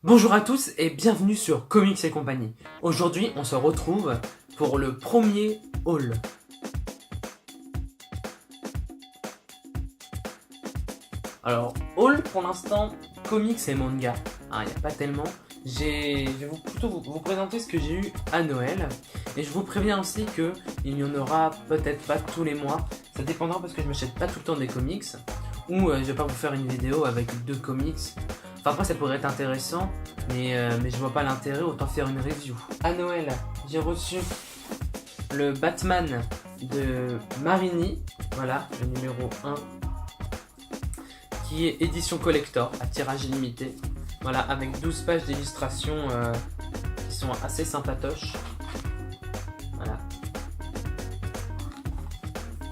Bonjour à tous et bienvenue sur Comics et compagnie. Aujourd'hui, on se retrouve pour le premier haul. Alors, haul pour l'instant, comics et manga. Il n'y a pas tellement. Je vais plutôt vous présenter ce que j'ai eu à Noël. Et je vous préviens aussi qu'il n'y en aura peut-être pas tous les mois. Ça dépendra parce que je m'achète pas tout le temps des comics. Ou je vais pas vous faire une vidéo avec 2 comics. Enfin après ça pourrait être intéressant, mais je vois pas l'intérêt, autant faire une review. À Noël, j'ai reçu le Batman de Marini, voilà, le numéro 1, qui est édition collector, à tirage illimité. Voilà, avec 12 pages d'illustrations qui sont assez sympatoches. Voilà.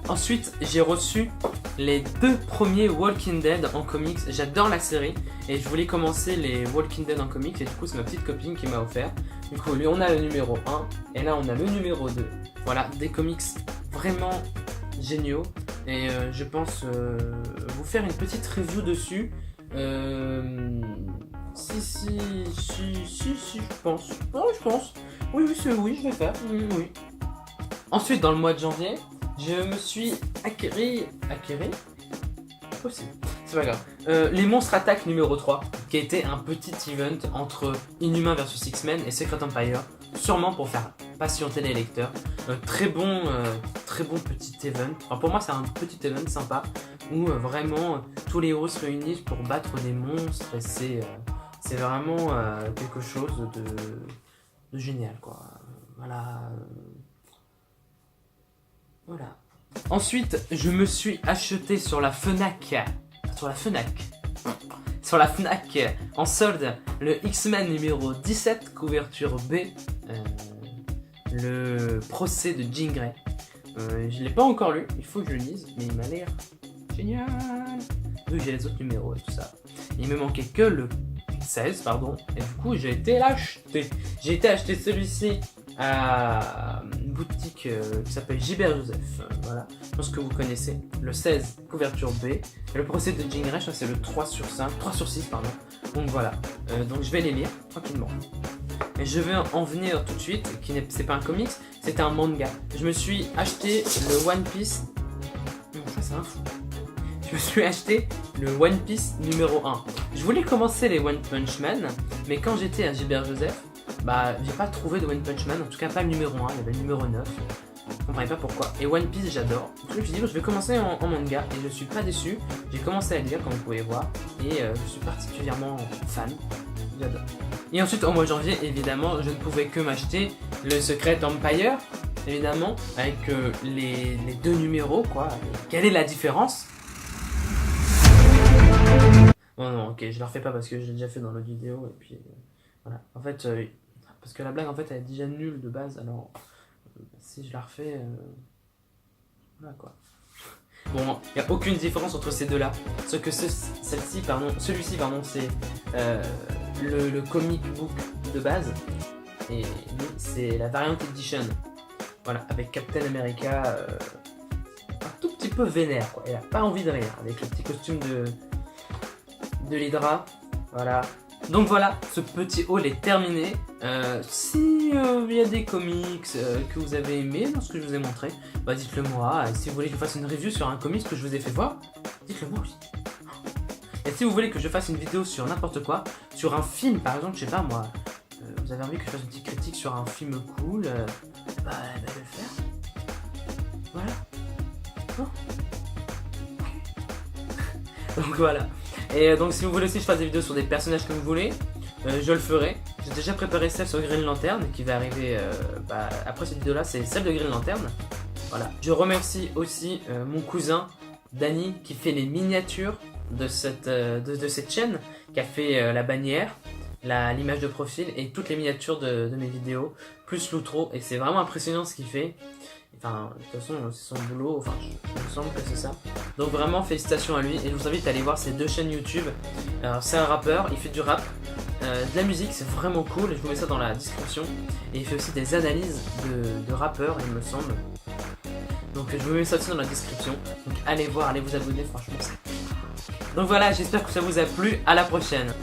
Ensuite, j'ai reçu les 2 premiers Walking Dead en comics. J'adore la série et je voulais commencer les Walking Dead en comics et du coup c'est ma petite copine qui m'a offert. Du coup lui on a le numéro 1 et là on a le numéro 2. Voilà, des comics vraiment géniaux et je pense vous faire une petite review dessus. Si, je pense. Oh, je pense. Oui, je vais faire. Oui. Ensuite, dans le mois de janvier, je me suis acquéri possible, c'est pas grave. Les Monstres Attack numéro 3, qui a été un petit event entre Inhumains vs X-Men et Secret Empire, sûrement pour faire patienter les lecteurs. Très bon petit event. Enfin, pour moi, c'est un petit event sympa où vraiment tous les héros se réunissent pour battre des monstres et c'est vraiment quelque chose de génial, quoi. Voilà. Ensuite, je me suis acheté sur la Fnac en solde le X-Men numéro 17, couverture B, le procès de Jean Grey. Je l'ai pas encore lu, il faut que je le lise, mais il m'a l'air génial. Oui, j'ai les autres numéros et tout ça. Il me manquait que le 16, pardon, et du coup j'ai été l'acheter. J'ai été acheter celui-ci à une boutique qui s'appelle Gilbert Joseph, voilà, je pense que vous connaissez, le 16, couverture B, et le procès de Jean Grey, c'est le 3 sur 6, pardon, donc voilà, donc je vais les lire tranquillement. Et je vais en venir tout de suite, c'est pas un comics, c'est un manga. Je me suis acheté le One Piece, ça c'est un fou. Je me suis acheté le One Piece numéro 1. Je voulais commencer les One Punch Man, mais quand j'étais à Gilbert Joseph, j'ai pas trouvé de One Punch Man, en tout cas pas le numéro 1, il y avait le numéro 9. Je comprenais pas pourquoi. Et One Piece, j'adore. Donc je me suis dit, je vais commencer en manga, et je suis pas déçu. J'ai commencé à lire, comme vous pouvez voir, et je suis particulièrement fan. J'adore. Et ensuite, au mois de janvier, évidemment, je ne pouvais que m'acheter le Secret Empire, évidemment, avec les 2 numéros, quoi. Quelle est la différence? Non, ok, je la refais pas parce que j'ai déjà fait dans l'autre vidéo, et puis voilà. En fait, parce que la blague, en fait, elle est déjà nulle de base, alors si je la refais, voilà quoi. Bon, il n'y a aucune différence entre ces deux-là, sauf que celui-ci, pardon, c'est le comic book de base, et lui, c'est la variant edition, voilà, avec Captain America, un tout petit peu vénère, quoi. Il a pas envie de rire, avec le petit costume de l'Hydra, voilà. Donc voilà, ce petit haul est terminé. Si il y a des comics que vous avez aimé dans ce que je vous ai montré, dites-le moi. Et si vous voulez que je fasse une review sur un comics que je vous ai fait voir, dites-le moi aussi. Et si vous voulez que je fasse une vidéo sur n'importe quoi, sur un film par exemple, je sais pas moi, vous avez envie que je fasse une petite critique sur un film cool, je vais le faire. Voilà. Bon. Donc voilà. Et donc si vous voulez aussi que je fasse des vidéos sur des personnages que vous voulez, je le ferai. J'ai déjà préparé celle sur Green Lantern qui va arriver après cette vidéo là, c'est celle de Green Lantern. Voilà. Je remercie aussi mon cousin Danny qui fait les miniatures de cette chaîne, qui a fait la bannière, l'image de profil et toutes les miniatures de mes vidéos, plus l'outro, et c'est vraiment impressionnant ce qu'il fait. Enfin, de toute façon, c'est son boulot, enfin, il me semble que c'est ça. Donc vraiment, félicitations à lui, et je vous invite à aller voir ses 2 chaînes YouTube. Alors, c'est un rappeur, il fait du rap, de la musique, c'est vraiment cool, et je vous mets ça dans la description. Et il fait aussi des analyses de rappeurs, il me semble. Donc je vous mets ça aussi dans la description. Donc allez voir, allez vous abonner, franchement c'est... Donc voilà, j'espère que ça vous a plu, à la prochaine.